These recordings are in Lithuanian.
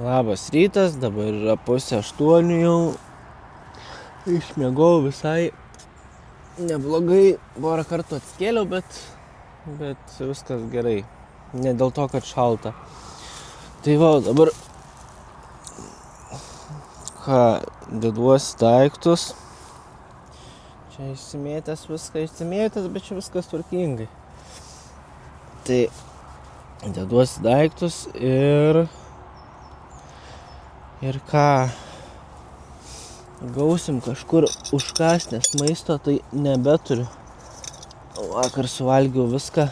Labas rytas, dabar yra 7:30 jau. Išmiegojau visai neblogai, porą kartų atsikėliau, bet viskas gerai. Ne dėl to, kad šalta. Tai va, dabar deduosi daiktus. Čia išsimėtęs viską, bet čia viskas tvarkingai. Tai deduosi daiktus ir ką, gausim kažkur užkąst, nes maisto tai nebeturiu. Vakar suvalgiau viską.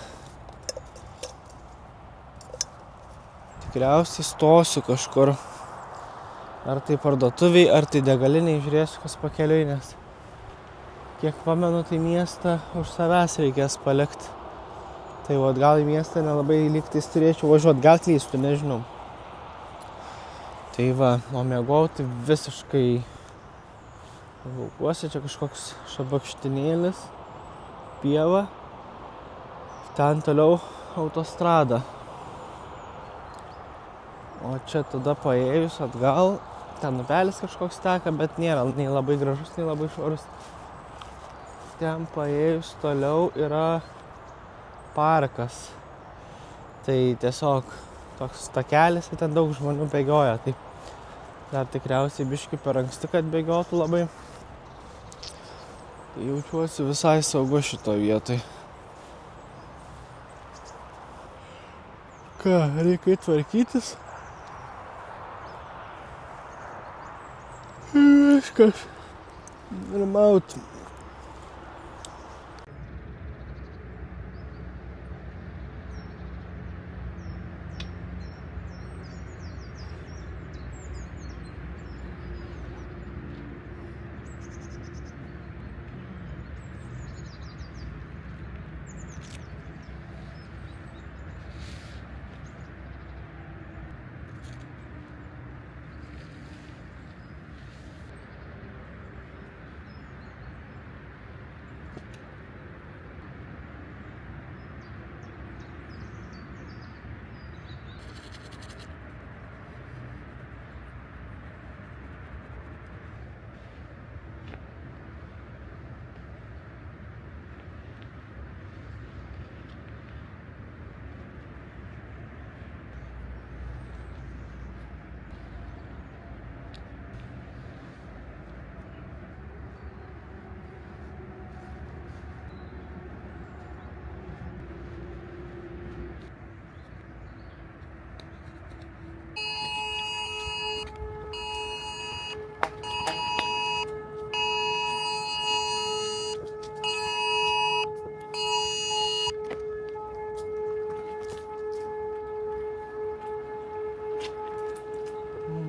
Tikriausiai stosiu kažkur. Ar tai parduotuviai, ar tai degaliniai, žiūrėsiu kas pakeliui, nes kiek pamenu, tai miestą už savęs reikės palikti. Tai va, gal į miestą nelabai lygtais turėčiau važiuoti, gal klystu, nežinau. Tai va, o miegojau tai visiškai laukuose, čia kažkoks šabakštinėlis, pieva, ten toliau autostrada. O čia tada paėjus atgal, ten upelis kažkoks teka, bet nėra nei labai gražus, nei labai švarus. Ten paėjus toliau yra parkas. Tai tiesiog toks takelis, ten daug žmonių bėgioja. Tai dar tikriausiai biškį per anksti, kad bėgiotų labai. Tai jaučiuosi visai saugu šito vietoj. Ką, reikia tvarkytis? Viskas. Rimauti.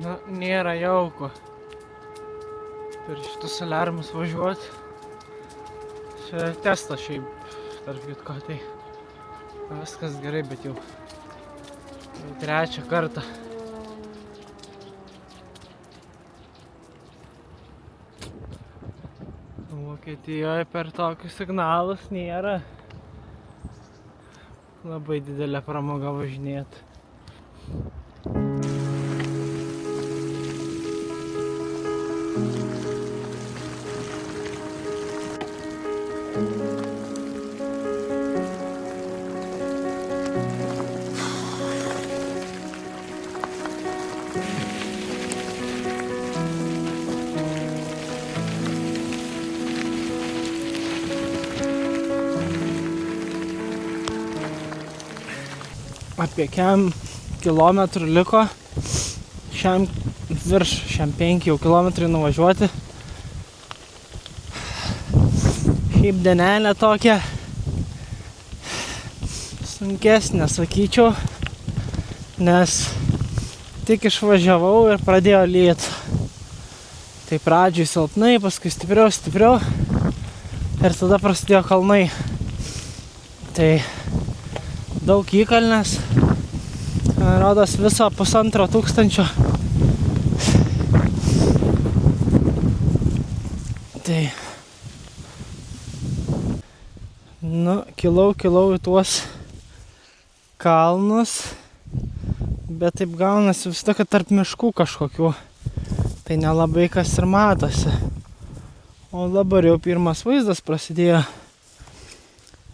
Na, nėra jauku per šitus aliarmus važiuoti. Čia testas šiaip, tarp kitko, tai viskas gerai, bet jau trečią kartą. Vokietijoje per tokius signalus nėra labai didelė pramoga važinėti. Apie kiam kilometrų liko, šiam 5 jau kilometrai nuvažiuoti. Šiaip dienelė tokia sunkesnė, sakyčiau, nes tik išvažiavau ir pradėjo lyt. Tai pradžioj silpnai, paskui stipriau ir tada prasidėjo kalnai. Tai daug įkalnės, rodos viso 1500. Tai, kilau į tuos kalnus, Bet taip gaunasi vis tokia tarp miškų kažkokių. Tai nelabai kas ir matosi. O dabar jau pirmas vaizdas prasidėjo.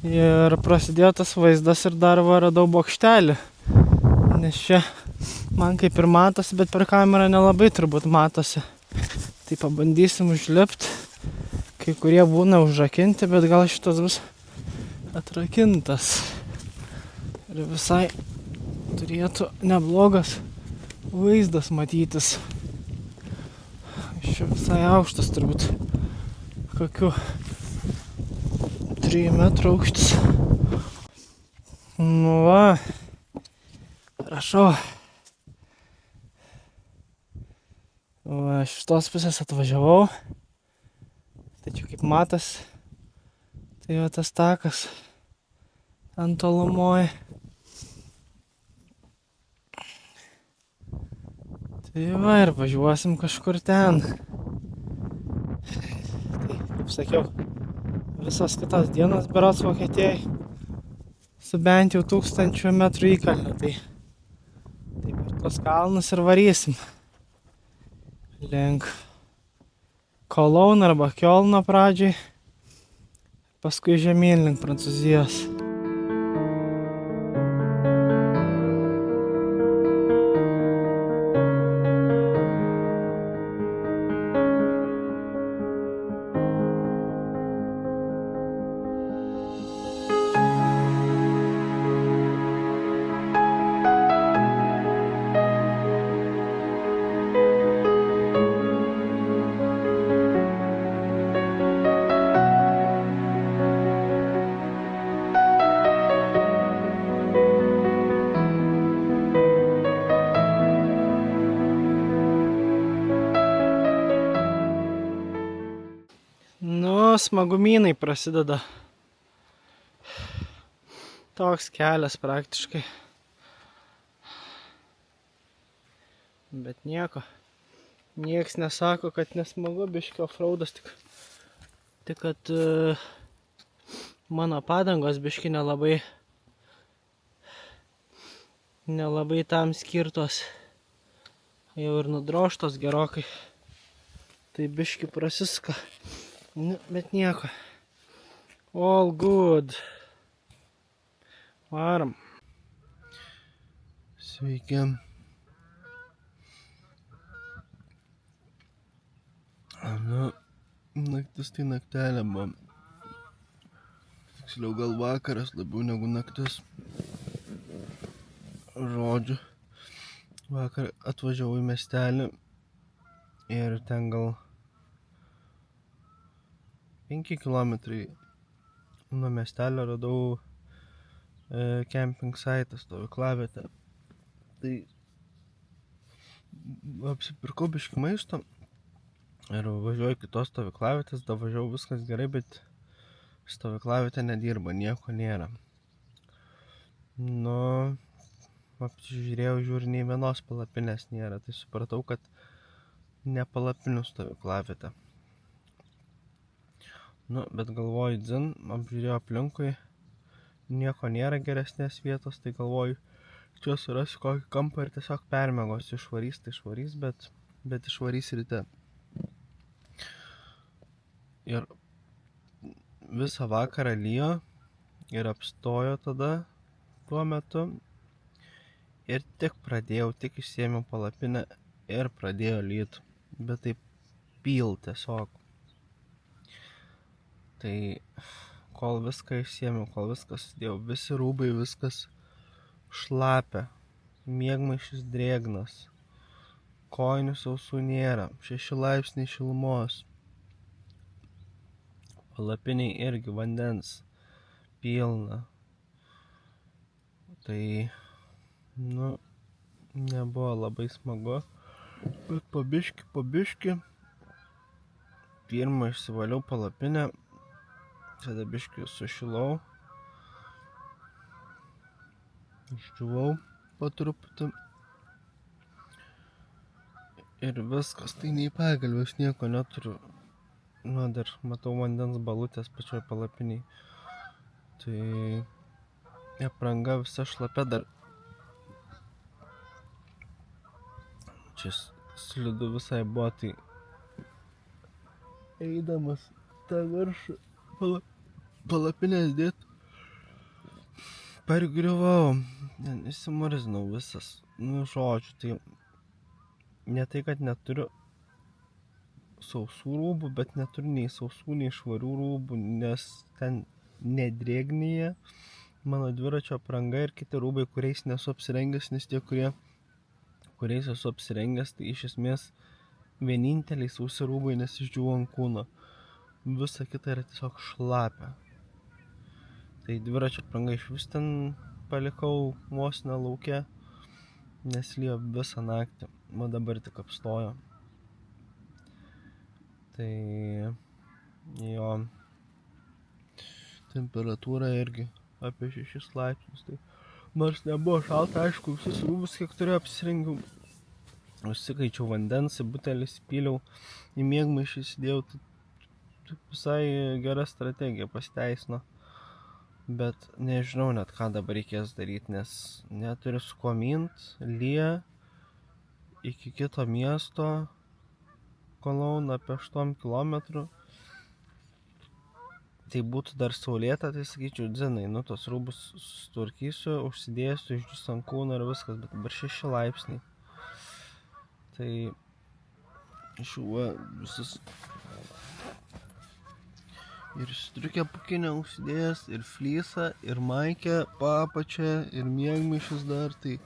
Ir prasidėjo tas vaizdas ir dar radau bokštelį. Nes čia man kaip ir matosi, bet per kamerą nelabai turbūt matosi. Tai pabandysim užlipti. Kai kurie būna užrakinti, bet gal šitas bus atrakintas. Ir visai turėtų neblogas vaizdas matytis. Iš čia visai aukštas turbūt. Kokiu 3 metrų aukštis. Nu va. Prašau. Va, iš tos pusės atvažiavau. Tai čia kaip matas. Tai va tas takas. Ant tolumoje. Tai va ir važiuosim kažkur ten. Tai kaip sakiau, visos kitos dienos berods Vokietijai su bent jau 1000 metrų įkalniu. Tai per tos kalnus ir varysim. Link Kolauno arba Kiolno pradžiai. Paskui žemyn link Prancūzijos. Smagumynai prasideda. Toks kelias praktiškai. Bet nieko. Nieks nesako, kad nesmagu biškio offroadas, tik kad mano padangos biški nelabai tam skirtos. Jau ir nudroštos gerokai. Tai biški prasiska. Nu, bet nieko. All good. Varom. Sveiki. Nu, naktis tai naktelė buvo. Tiksliau gal vakaras labiau negu naktis. Žodžiu. Vakar atvažiavau į miestelį ir ten gal 5 kilometrai nuo miestelio radau camping site, stovyklavietę. Tai apsipirkau biškį maisto ir važiuoju kitos stovyklavietės, davažiavau viskas gerai, bet stovyklavietė nedirba, nieko nėra. Nu, apsižiūrėjau, žiūri, nei vienos palapinės nėra, tai supratau, kad ne palapinių stovyklavietė. Nu, bet galvoju, dzin, apžiūrėjau aplinkui, nieko nėra geresnės vietos, tai galvoju, čia surasiu kokį kampą ir tiesiog permiegosiu, išvarys, tai išvarys, bet išvarys ryte. Ir visą vakarą lijo ir apstojo tada tuo metu ir tik išsiėmiau palapinę ir pradėjo lyt, bet taip pyl tiesiog. Tai kol viską išsiėmiau, kol viską sudėjau, visi rūbai, viskas šlapia, miegmaišis drėgnas, kojinių sausų nėra, 6 laipsniai šilumos, palapiniai irgi vandens pilna. Tai, nu, nebuvo labai smagu, bet po biškį, pirmą išsivaliau palapinę, tada biškį sušilau, išdžiuvau po truputį ir viskas, tai nei pagalbės, nieko neturiu. Nu, dar matau vandens balutės pačioj palapiniai. Tai apranga visa šlapia, dar čia slidu visai buvo, tai eidamas tą viršų palapinės dėt, pargriuvau, įsimurzinau visas, žodžiu, tai ne tai, kad neturiu sausų rūbų, bet neturiu nei sausų, nei švarių rūbų, nes ten nedrėgnėje mano dviračio apranga ir kiti rūbai, kuriais nesu apsirengęs, nes tie, kuriais esu apsirengęs, tai iš esmės vieninteliai sausi rūbai, nes išdžiūvo ant kūno. Visa kita yra tiesiog šlapia. Tai dviračio apranga iš vis ten palikau vos ne lauke, nes lijo visą naktį, o dabar tik apstojo. Tai jo temperatūra irgi apie 6 laipsnius. Tai nors nebuvo šalta, aišku, visus rūbus, kiek turėjau, apsirengiau. Užsikaičiau vandens, į butelį įpyliau, į miegmaišį įsidėjau, tai visai gera strategija, pasiteisino. Bet nežinau net, ką dabar reikės daryti, nes neturiu su kuo mint, lyja iki kito miesto, Koloną apie 8 kilometrų. Tai būtų dar saulėta, tai sakyčiau, dzinai, tos rūbus sutvarkysiu, užsidėsiu, išdžius ant kūno ir viskas, bet dabar 6 laipsniai. Tai šiuo visus ir striukę pukinę užsidėjęs, ir flysą, ir maikę papačią, ir miegmaišis dar, tai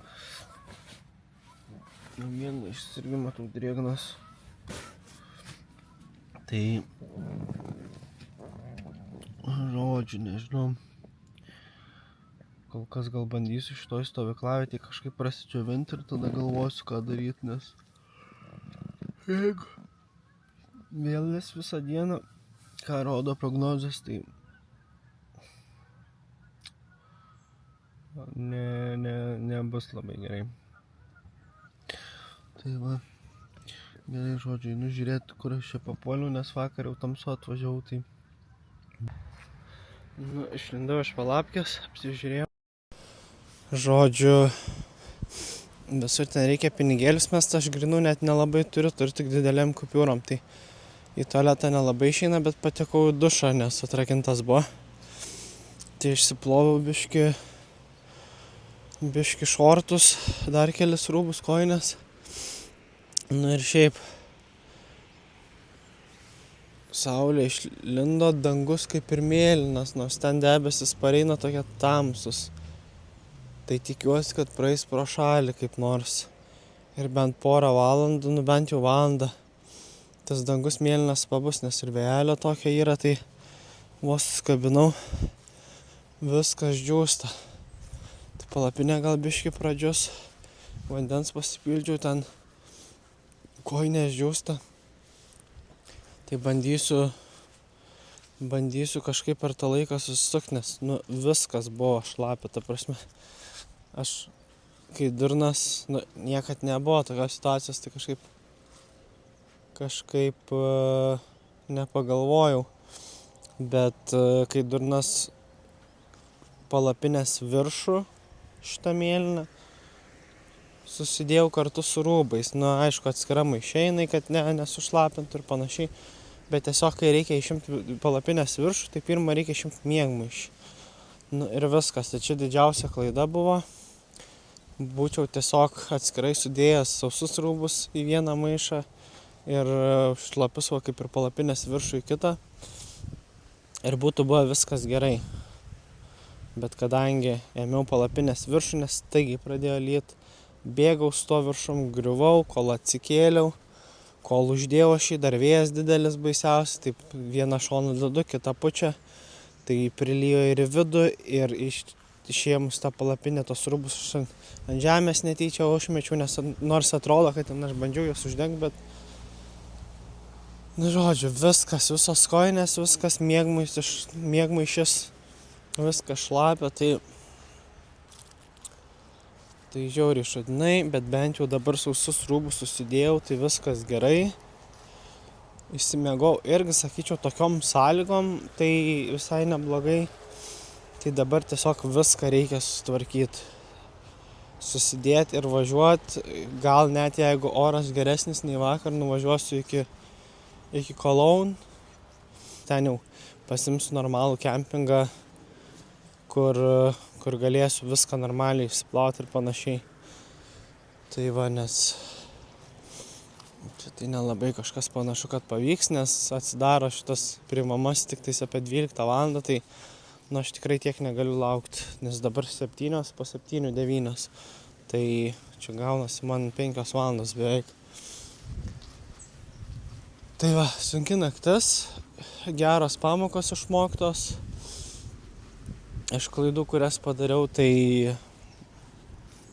miegmaišis irgi matau drėgnas. Tai žodžiu, nežinau, kol kas gal bandysiu šitoj stovyklavietėj kažkaip prasidžiovinti ir tada galvosiu, ką daryti, nes jeigu vėlis visą dieną, ką rodo prognozės, tai nebus labai gerai. Tai va, gerai, žodžiu, einu žiūrėti, kur aš čia papuoliau, nes vakar jau tamsu atvažiavau, tai išlindau iš palapkės, apsižiūrėjau. Žodžiu, visur ten reikia pinigėlius mest, aš grinų net nelabai turiu tik dideliam kupiūrom, tai į tualetą nelabai išeina, bet patekau į dušą, nes atrakintas buvo. Tai išsiploviau biški šortus, dar kelis rūbus, kojines. Ir šiaip saulė išlindo, dangus kaip ir mėlynas, nors ten debesis pareina tokie tamsus. Tai tikiuosi, kad praeis pro šalį kaip nors. Ir bent porą valandų, bent jau valandą. Tas dangus mėlynas pabus, nes ir vėjelio tokia yra, tai vos skabinau, viskas džiūsta. Tai palapinė gal biški pradžius, vandens pasipildžiau, ten kojinės džiūsta. Tai bandysiu kažkaip per tą laiką susisukti, nes viskas buvo šlapia, ta prasme. Aš, kai durnas, niekad nebuvo tokios situacijos, tai kažkaip nepagalvojau. Bet kai durnas palapinės viršų šitą mėlyną, susidėjau kartu su rūbais. Aišku, atskira maišeinai, kad nesušlapintų ir panašiai. Bet tiesiog, kai reikia išimti palapinės viršų, tai pirmą reikia išimti miegmaišį. Ir viskas, tai čia didžiausia klaida buvo. Būčiau tiesiog atskirai sudėjęs sausus rūbus į vieną maišą ir šlapius, kaip ir palapinės viršų į kitą. Ir būtų buvo viskas gerai. Bet kadangi ėmiau palapinės viršų, nes staigiai pradėjo lyt, bėgau su to viršum, griuvau, kol atsikėliau, kol uždėjau šį, dar vėjas didelis baisiausias, taip vieną šoną dedu, kitą pučią, tai prilijo ir į vidų, ir išėmus tą palapinę, tos rūbus ant žemės netyčia užmečiau, nes nors atrodo, kad ten aš bandžiau juos uždengti, bet žodžiu, viskas, visos kojinės, viskas miegmaišis, viskas šlapia, tai žiauriai šudinai, bet bent jau dabar sausus rūbus susidėjau, tai viskas gerai. Išsimiegau irgi, sakyčiau, tokiom sąlygom, tai visai neblogai. Tai dabar tiesiog viską reikia sutvarkyti. susidėti ir važiuoti. Gal net jeigu oras geresnis nei vakar, nuvažiuosiu iki Cologne. Ten jau pasimsiu normalų kempingą, kur galėsiu viską normaliai išsiplauti ir panašiai. Tai va, nes čia tai nelabai kažkas panašu, kad pavyks, nes atsidaro šitas priimamas tik tais apie 12 valandą, tai aš tikrai tiek negaliu laukti, nes dabar 7, po 7, 9. Tai čia gaunasi man 5 valandos beveik. Tai va, sunki naktis, geros pamokos išmoktos. Iš klaidų, kurias padariau, tai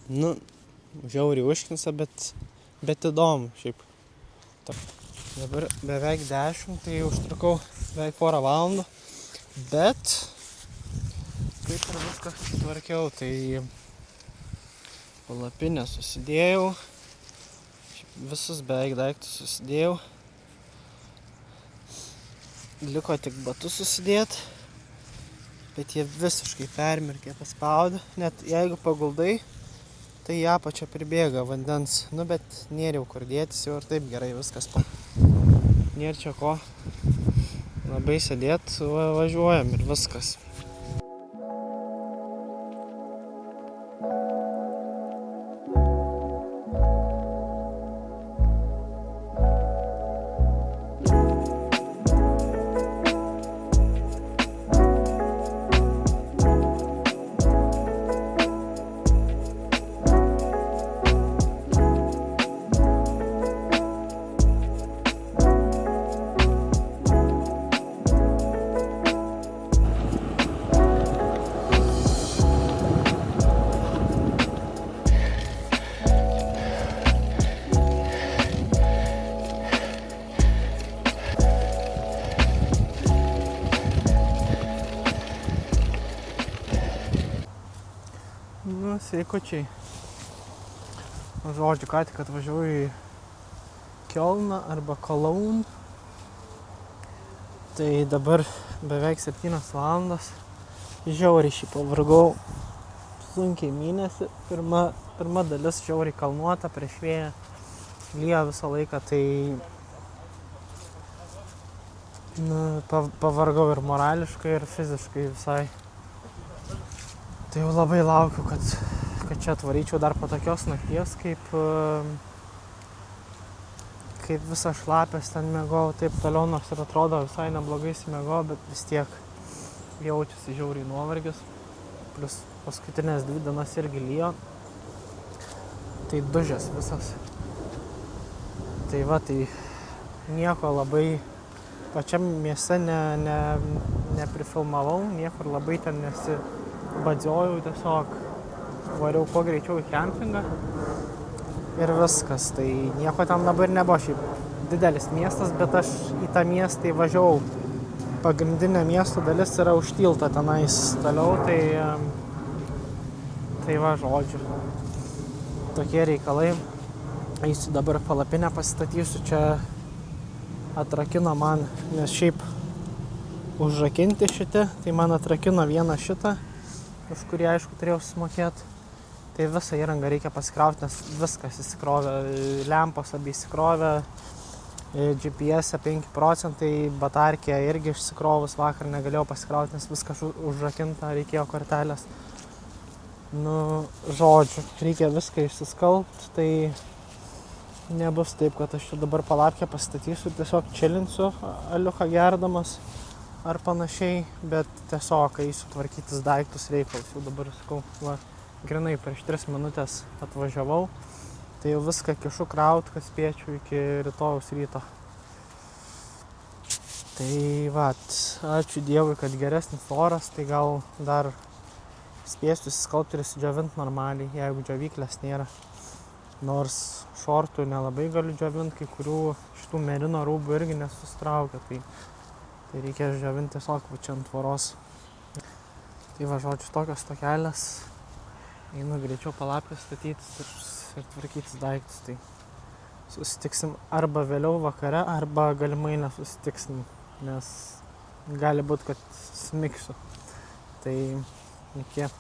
žiauriai užknisa, bet įdomu šiaip. Dabar beveik 10, tai užtrukau beveik porą valandų, bet kaip ir viską sutvarkiau, tai palapinę susidėjau, visus beveik daiktus susidėjau, liko tik batus susidėti, bet jie visiškai permirkė, paspaudė, net jeigu paguldai, tai į apačią pribėga vandens, bet nėra jau kur dėtis, jau ir taip gerai viskas. Nėra čia ko labai sėdėt, važiuojam ir viskas. Sveikučiai. Žodžiu, ką tik atvažiavau į Kiolną arba Cologne. Tai dabar beveik 7 valandos. Žiauriai šį pavargau. Sunkiai mynėsi. Pirma dalis žiauriai kalnuota, prieš vėją. Lyja visą laiką, tai pavargau ir morališkai, ir fiziškai visai. Tai jau labai laukiu, kad čia atvaryčiau dar po tokios nakties, kaip visą šlapės ten miegojau, taip toliau, nors ir atrodo visai neblogai įsimiegojau, bet vis tiek jaučiasi žiauriai nuovargis. Plius paskutinės 2 dienas irgi lyjo. Tai dužęs visas. Tai va, tai nieko labai pačiam mieste neprifilmavau, niekur labai ten badzėjau, tiesiog variau kuo greičiau į kempingą ir viskas. Tai nieko ten dabar nebuvo, šiaip didelis miestas, bet aš į tą miestą įvažiavau. Pagrindinė miesto dalis yra už tiltą tenais toliau, tai va, žodžiu. Tokie reikalai. Eisiu dabar palapinę pasistatysiu, čia atrakino man, nes šiaip užrakinti šitą, tai man atrakino vieną šitą, už kurį aišku turėjau sumokėti. Tai visą įrangą reikia pasikrauti, nes viskas įsikrovė, lempos abi įsikrovė, GPS 5%, batarkė irgi išsikrovus, vakar negalėjau pasikrauti, nes viskas užrakinta, reikėjo kortelės. Žodžiu, reikia viską išsiskalbti, tai nebus taip, kad aš čia dabar palapkę pastatysiu, tiesiog čilinsiu aliuką gerdamas ar panašiai, bet tiesiog eisiu tvarkytis daiktus reikalus. Jau dabar sakau, va, grinai prieš 3 minutės atvažiavau, tai jau viską kišu kraut, kad spėčiau iki rytojaus ryto. Tai va, ačiū Dievui, kad geresnis oras, tai gal dar spėsiu įsiskalbti ir įsidžiovinti normaliai, jeigu džiovyklės nėra. Nors šortų nelabai galiu džiovinti, kai kurių šitų merino rūbų irgi nesusitraukia, tai reikia džiovinti tiesiog čia ant tvoros. Tai va, žodžiu, tokios tokelės. Einu greičiau palapkę statytis ir tvarkytis daiktus. Tai susitiksim arba vėliau vakare, arba galimai nesusitiksim, nes gali būt, kad smigsiu. Tai iki.